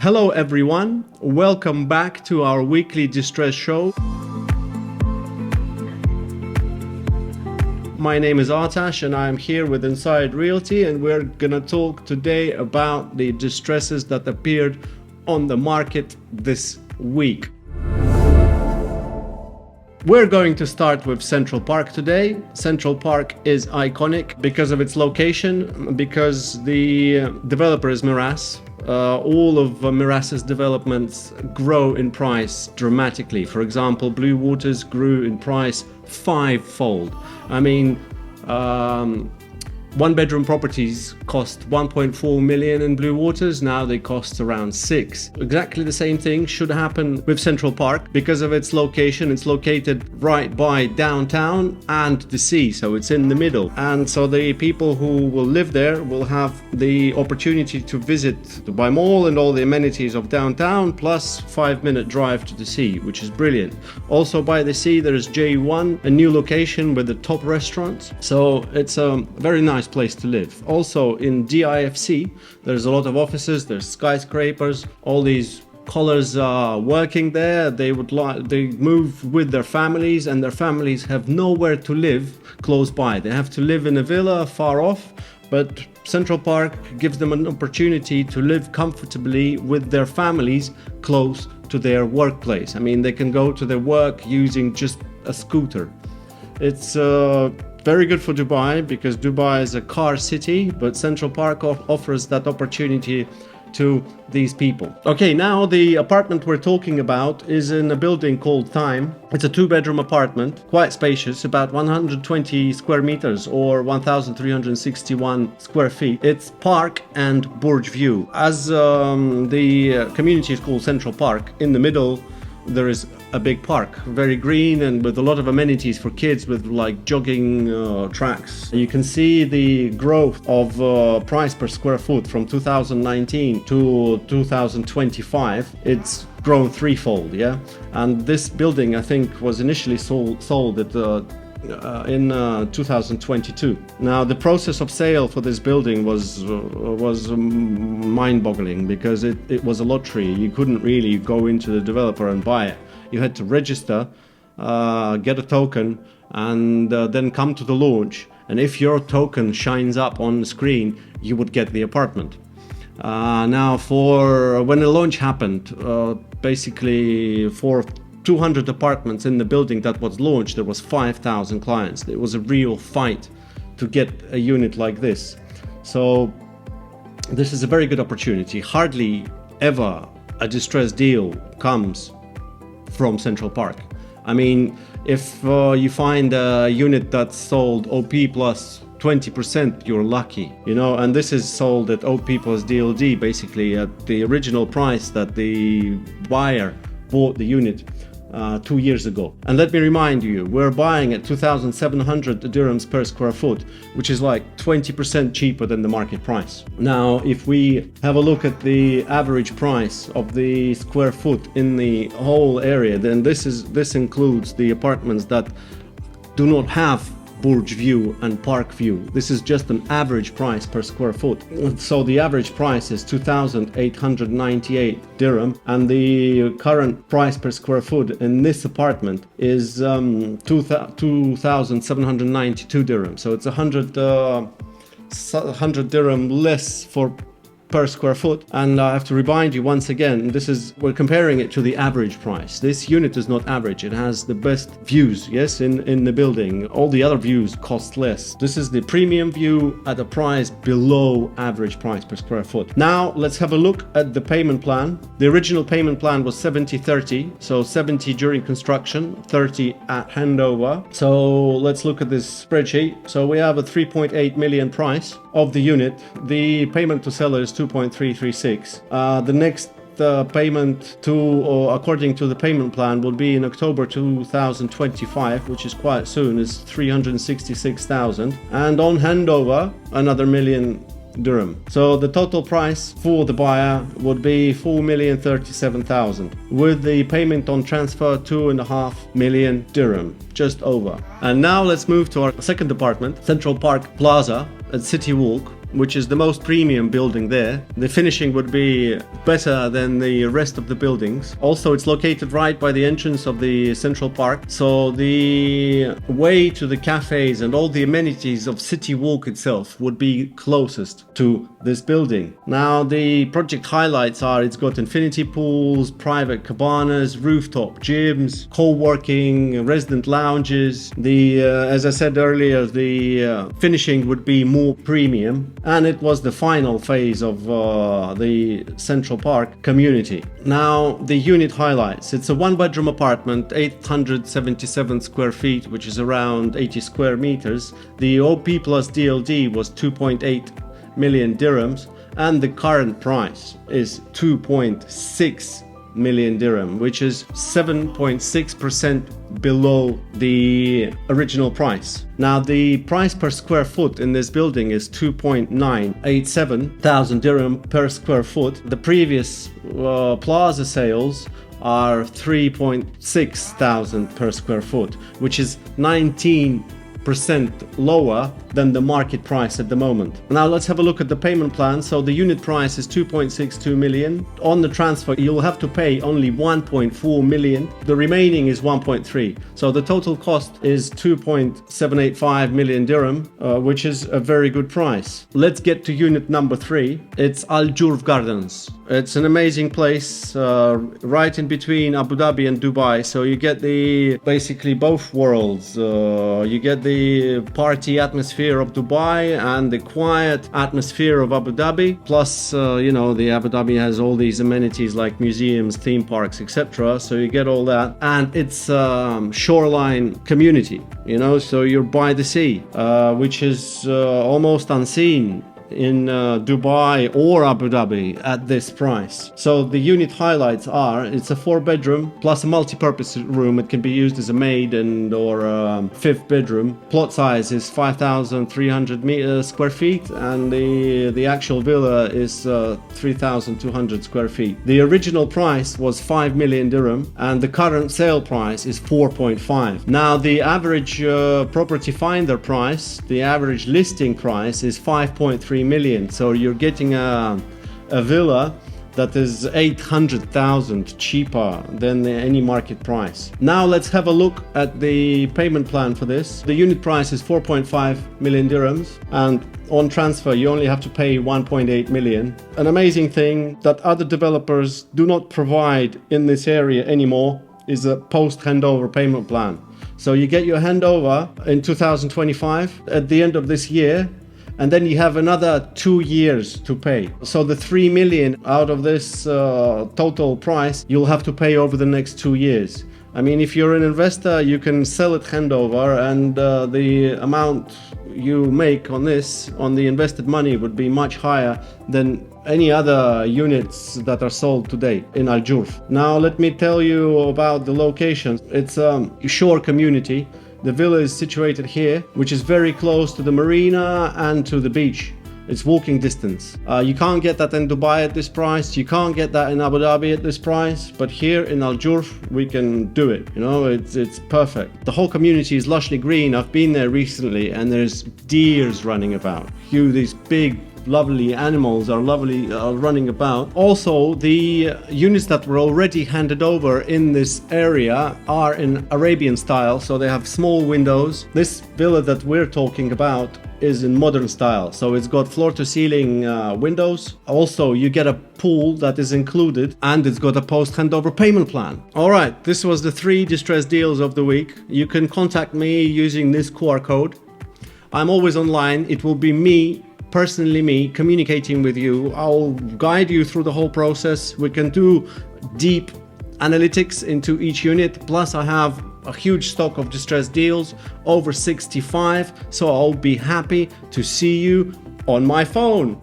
Hello everyone, welcome back to our weekly distress show. My name is Artashes and I'm here with Inside Realty, and we're gonna talk today about the distresses that appeared on the market this week. We're going to start with Central Park today. Central Park is iconic because of its location, because the developer is Meraas. All of Meraas's developments grow in price dramatically. For example, Blue Waters grew in price 5-fold. I mean, one-bedroom properties cost 1.4 million in Blue Waters, now they cost around 6. Exactly the same thing should happen with Central Park because of its location. It's located right by downtown and the sea, so it's in the middle. And so the people who will live there will have the opportunity to visit the Dubai Mall and all the amenities of downtown, plus 5-minute drive to the sea, which is brilliant. Also by the sea, there's J1, a new location with the top restaurants. So it's a very nice place to live. Also in DIFC, there's a lot of offices, there's skyscrapers, all these colors are working there. They move with their families, and their families have nowhere to live close by. They have to live in a villa far off, but Central Park gives them an opportunity to live comfortably with their families close to their workplace. I mean, they can go to their work using just a scooter. It's very good for Dubai because Dubai is a car city, but Central Park offers that opportunity to these people. Okay, now the apartment we're talking about is in a building called Thyme. It's a 2-bedroom apartment, quite spacious, about 120 square meters or 1,361 square feet. It's park and Burj view. As the community is called Central Park, in the middle there is a big park, very green and with a lot of amenities for kids, with like jogging tracks. You can see the growth of price per square foot from 2019 to 2025. It's grown 3-fold, yeah. And this building, I think, was initially sold at in 2022. Now the process of sale for this building was mind-boggling because it was a lottery. You couldn't really go into the developer and buy it. You had to register, get a token, and then come to the launch. And if your token shines up on the screen, you would get the apartment. Now for when the launch happened, basically for 200 apartments in the building that was launched, there was 5,000 clients. It was a real fight to get a unit like this. So this is a very good opportunity. Hardly ever a distressed deal comes from Central Park. I mean, if you find a unit that's sold OP plus 20%, you're lucky, you know. And this is sold at OP+DLD, basically at the original price that the buyer bought the unit 2 years ago. And let me remind you, we're buying at 2,700 dirhams per square foot, which is like 20% cheaper than the market price. Now, if we have a look at the average price of the square foot in the whole area, then this includes the apartments that do not have Burj view and park view. This is just an average price per square foot. So the average price is 2,898 dirham, and the current price per square foot in this apartment is 2,792 dirham. So it's 100 dirham less per square foot. And I have to remind you once again, we're comparing it to the average price. This unit is not average. It has the best views, yes, in the building. All the other views cost less. This is the premium view at a price below average price per square foot. Now let's have a look at the payment plan. The original payment plan was 70-30, so 70 during construction, 30 at handover. So let's look at this spreadsheet. So we have a 3.8 million price of the unit. The payment to seller is 2.336. The next payment according to the payment plan will be in October 2025, which is quite soon, is 366,000, and on handover another million dirham. So the total price for the buyer would be 4,037,000, with the payment on transfer 2.5 million dirham, just over. And now let's move to our second apartment, Central Park Plaza at City Walk. which is the most premium building there. The finishing would be better than the rest of the buildings. Also, it's located right by the entrance of the Central Park, so the way to the cafes and all the amenities of City Walk itself would be closest to this building. Now, the project highlights are it's got infinity pools, private cabanas, rooftop gyms, co-working, resident lounges. As I said earlier, the finishing would be more premium, and it was the final phase of the Central Park community. Now, the unit highlights. It's a one-bedroom apartment, 877 square feet, which is around 80 square meters. The OP+DLD was 2.8 million dirhams, and the current price is 2.6 million dirham, which is 7.6% below the original price. Now, the price per square foot in this building is 2.987 thousand dirham per square foot. The previous plaza sales are 3.6 thousand per square foot, which is 19% lower than the market price at the moment. Now let's have a look at the payment plan. So the unit price is 2.62 million. On the transfer, you'll have to pay only 1.4 million. The remaining is 1.3. So the total cost is 2.785 million dirham, which is a very good price. Let's get to unit number 3. It's Al-Jurf Gardens. It's an amazing place, right in between Abu Dhabi and Dubai. So you get basically both worlds. You get the party atmosphere of Dubai and the quiet atmosphere of Abu Dhabi. Plus, the Abu Dhabi has all these amenities like museums, theme parks, etc. So you get all that. And it's shoreline community, so you're by the sea, which is almost unseen in Dubai or Abu Dhabi at this price. So the unit highlights are it's a 4-bedroom plus a multi-purpose room. It can be used as a maid or a 5th bedroom. Plot size is 5,300 square feet, and the actual villa is 3,200 square feet. The original price was 5 million dirham, and the current sale price is 4.5. Now, the average property finder price, the average listing price is 5.3 million. So you're getting a villa that is 800,000 cheaper than any market price. Now let's have a look at the payment plan for this. The unit price is 4.5 million dirhams, and on transfer you only have to pay 1.8 million. An amazing thing that other developers do not provide in this area anymore is a post-handover payment plan. So you get your handover in 2025 at the end of this year, and then you have another 2 years to pay. So the 3 million out of this total price, you'll have to pay over the next 2 years. I mean, if you're an investor, you can sell it handover, and the amount you make on the invested money would be much higher than any other units that are sold today in Al-Jurf. Now let me tell you about the location. It's a shore community. The villa is situated here, which is very close to the marina and to the beach. It's walking distance. You can't get that in Dubai at this price. You can't get that in Abu Dhabi at this price. But here in Al-Jurf, we can do it. It's perfect. The whole community is lushly green. I've been there recently, and there's deers running about. These big, lovely animals are running about. Also, the units that were already handed over in this area are in Arabian style, so they have small windows. This villa that we're talking about is in modern style, so it's got floor-to-ceiling windows. Also, you get a pool that is included, and it's got a post-handover payment plan. All right, this was the 3 distressed deals of the week. You can contact me using this QR code. I'm always online. It will be personally me communicating with you. I'll guide you through the whole process. We can do deep analytics into each unit. Plus, I have a huge stock of distressed deals, over 65. So I'll be happy to see you on my phone.